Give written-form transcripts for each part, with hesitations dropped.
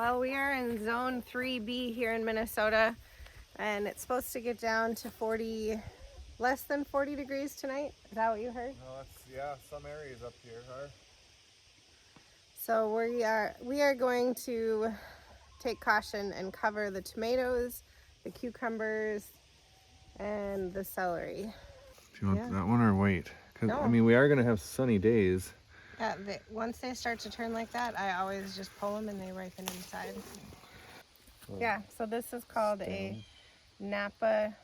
Well, we are in zone 3B here in Minnesota, and it's supposed to get down to less than 40 degrees tonight. Is that what you heard? No, yeah, some areas up here are. So we are going to take caution and cover the tomatoes, the cucumbers, and the celery. Do you want that one or wait? Because No. I mean, we are gonna have sunny days. Once they start to turn like that, I always just pull them and they ripen inside. Yeah, so this is called a Napa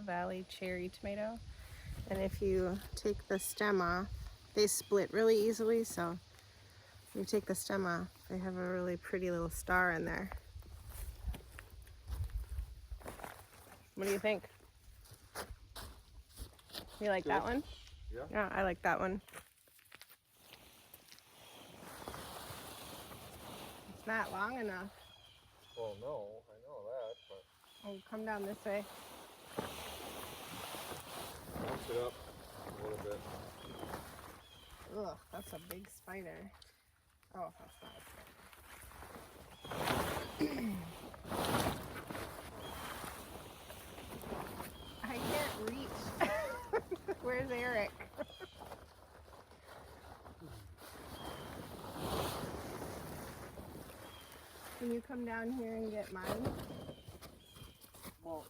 Valley cherry tomato. And if you take the stem off, they split really easily, so if you take the stem off, they have a really pretty little star in there. What do you think? You like that one? Yeah. Yeah, I like that one. It's not long enough. Well, no, I know that, but. Oh, come down this way. Bounce it up a little bit. Ugh, that's a big spider. Oh, that's not a spider. I can't reach. Where's Eric? Can you come down here and get mine? Well,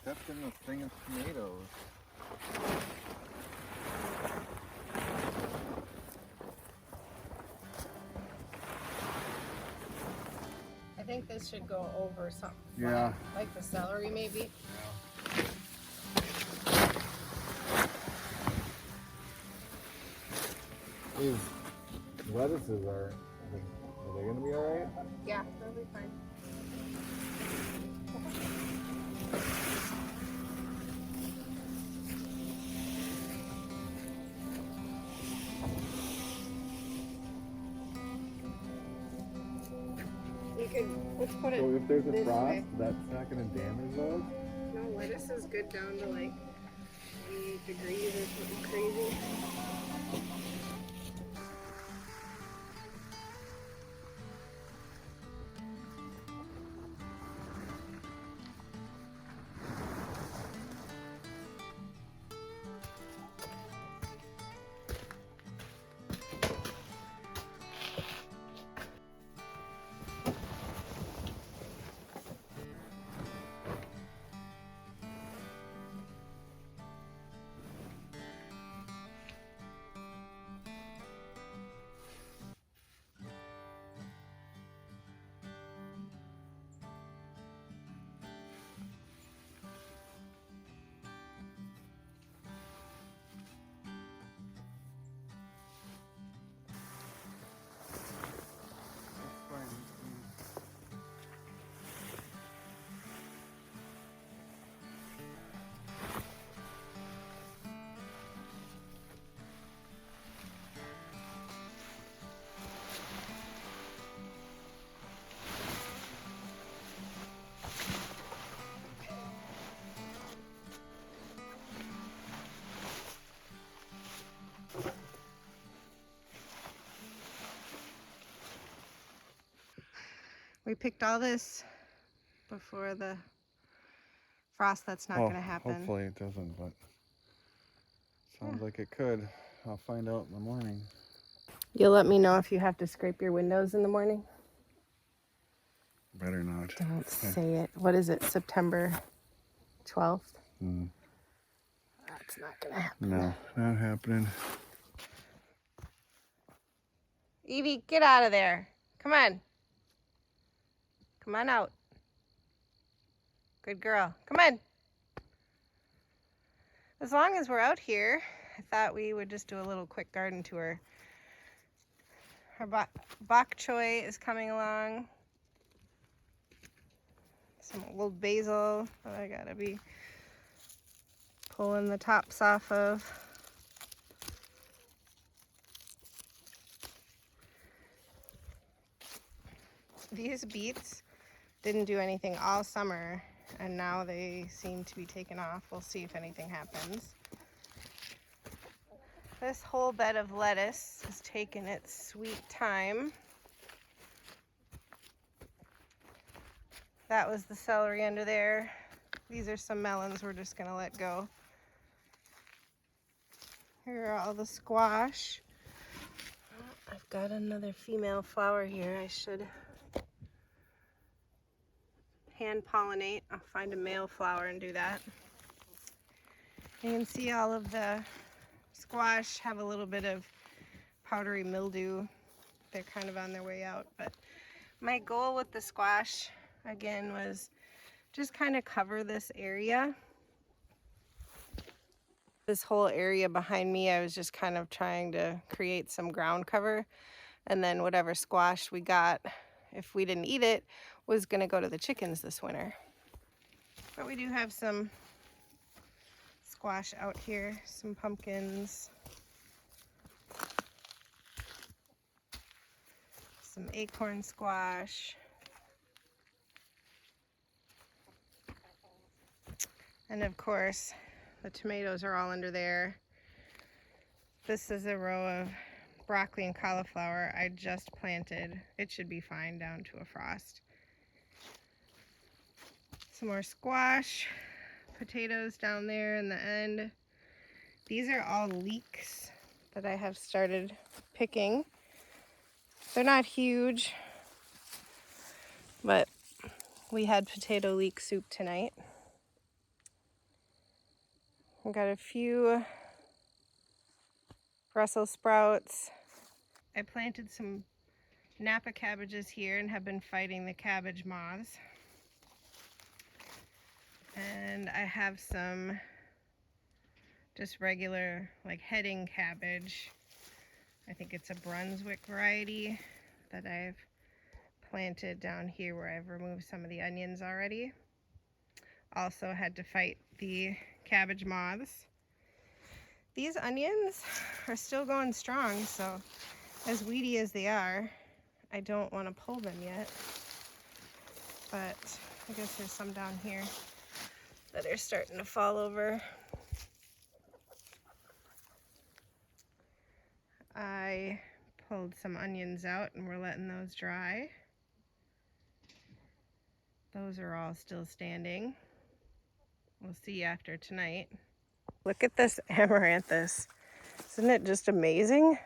stepped in the thing of tomatoes. I think this should go over something. Yeah. Like the celery, maybe. These lettuces are they gonna be alright? Yeah, they'll be fine. Let's put it So if there's a this frost, way. that's not gonna damage those? No, lettuce is good down to like 88 degrees or something crazy. We picked all this before the frost. That's not going to happen. Hopefully it doesn't, but sounds like it could. I'll find out in the morning. You'll let me know if you have to scrape your windows in the morning? Better not. Don't say it. What is it, September 12th? That's not going to happen. No, not happening. Evie, get out of there. Come on. Come on out. Good girl. Come on. As long as we're out here, I thought we would just do a little quick garden tour. Our bok choy is coming along. Some old basil that I gotta be pulling the tops off of. These beets didn't do anything all summer, and now they seem to be taking off. We'll see if anything happens. This whole bed of lettuce has taken its sweet time. That was the celery under there. These are some melons we're just gonna let go. Here are all the squash. I've got another female flower here. I should hand pollinate. I'll find a male flower and do that. You can see all of the squash have a little bit of powdery mildew. They're kind of on their way out, but my goal with the squash again was just kind of cover this area. This whole area behind me, I was just kind of trying to create some ground cover, and then whatever squash we got, if we didn't eat it, was gonna go to the chickens this winter. But we do have some squash out here, some pumpkins, some acorn squash, and of course the tomatoes are all under there. This is a row of broccoli and cauliflower I just planted. It should be fine down to a frost. Some more squash, potatoes down there in the end. These are all leeks that I have started picking. They're not huge, but we had potato leek soup tonight. I've got a few Brussels sprouts. I planted some Napa cabbages here and have been fighting the cabbage moths. And I have some just regular like heading cabbage. I think it's a Brunswick variety that I've planted down here where I've removed some of the onions already. Also had to fight the cabbage moths. These onions are still going strong, so as weedy as they are, I don't want to pull them yet. But I guess there's some down here that are starting to fall over. I pulled some onions out and we're letting those dry. Those are all still standing. We'll see after tonight. Look at this amaranthus. Isn't it just amazing?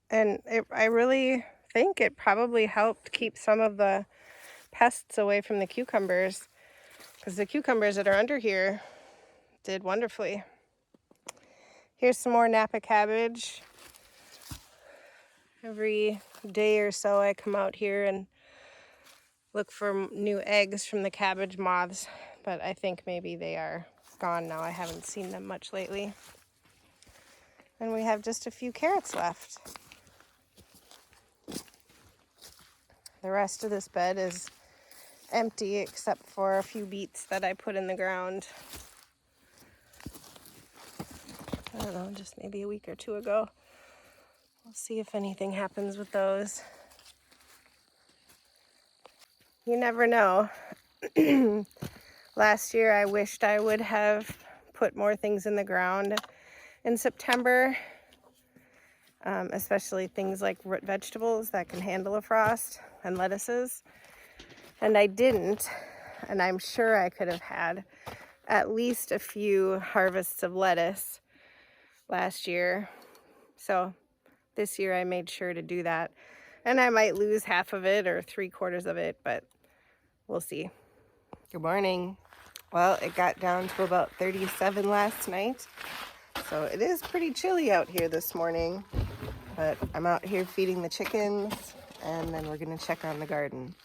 And I really think it probably helped keep some of the pests away from the cucumbers, because the cucumbers that are under here did wonderfully. Here's some more Napa cabbage. Every day or so I come out here and look for new eggs from the cabbage moths, but I think maybe they are gone now. I haven't seen them much lately. And we have just a few carrots left. The rest of this bed is empty except for a few beets that I put in the ground. I don't know, just maybe a week or two ago. We'll see if anything happens with those. You never know. Last year I wished I would have put more things in the ground in September, especially things like root vegetables that can handle a frost and lettuces. And I didn't, and I'm sure I could have had at least a few harvests of lettuce last year. So this year I made sure to do that. And I might lose half of it or 3/4 of it, but we'll see. Good morning. Well, it got down to about 37 last night. So it is pretty chilly out here this morning, but I'm out here feeding the chickens and then we're gonna check on the garden.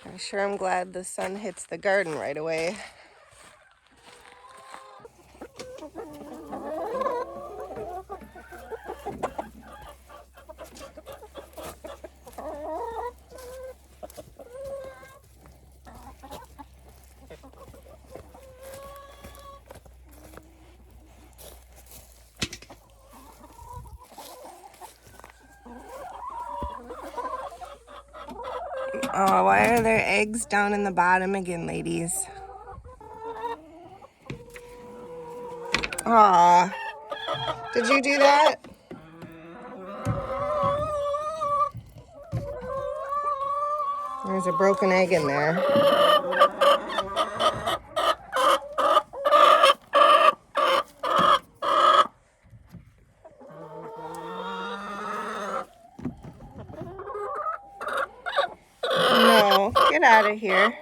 I sure am glad the sun hits the garden right away. Oh, why are there eggs down in the bottom again, ladies? Aw. Did you do that? There's a broken egg in there. No, get out of here.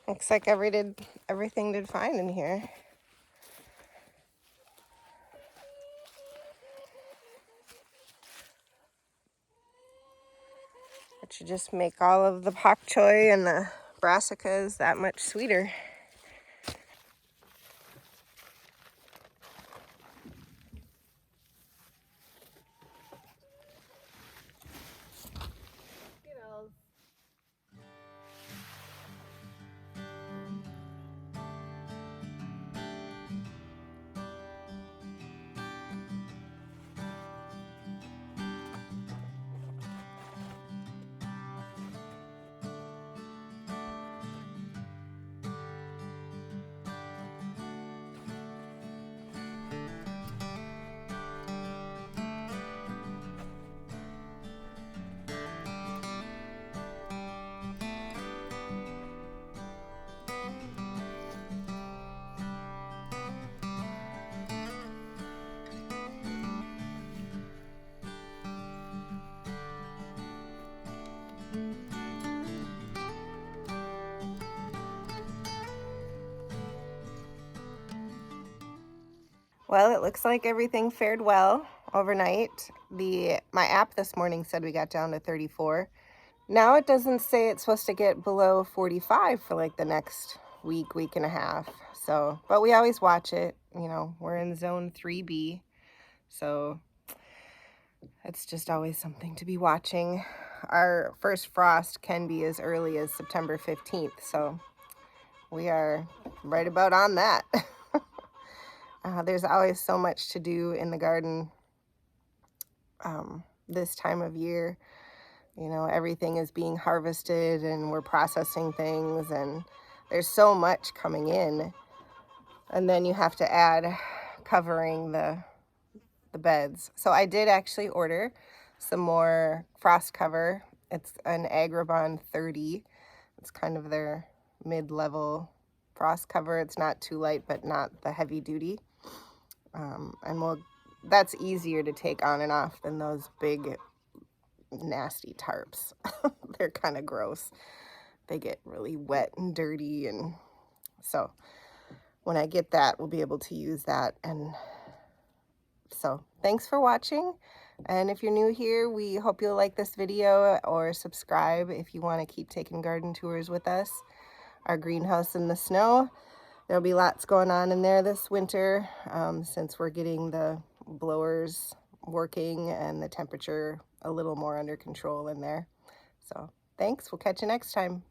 Looks like everything did fine in here. It should just make all of the pak choi and the brassicas that much sweeter. Well, it looks like everything fared well overnight. My app this morning said we got down to 34. Now it doesn't say it's supposed to get below 45 for like the next week and a half. So, but we always watch it. You know, we're in zone 3B. So it's just always something to be watching. Our first frost can be as early as September 15th. So we are right about on that. There's always so much to do in the garden this time of year. You know, everything is being harvested and we're processing things and there's so much coming in. And then you have to add covering the beds. So I did actually order some more frost cover. It's an Agribon 30. It's kind of their mid-level frost cover. It's not too light, but not the heavy duty. And that's easier to take on and off than those big nasty tarps. They're kind of gross. They get really wet and dirty, and so when I get that, we'll be able to use that. And so thanks for watching, and if you're new here, we hope you'll like this video or subscribe if you want to keep taking garden tours with us. Our greenhouse in the snow, there'll be lots going on in there this winter, since we're getting the blowers working and the temperature a little more under control in there. So thanks, we'll catch you next time.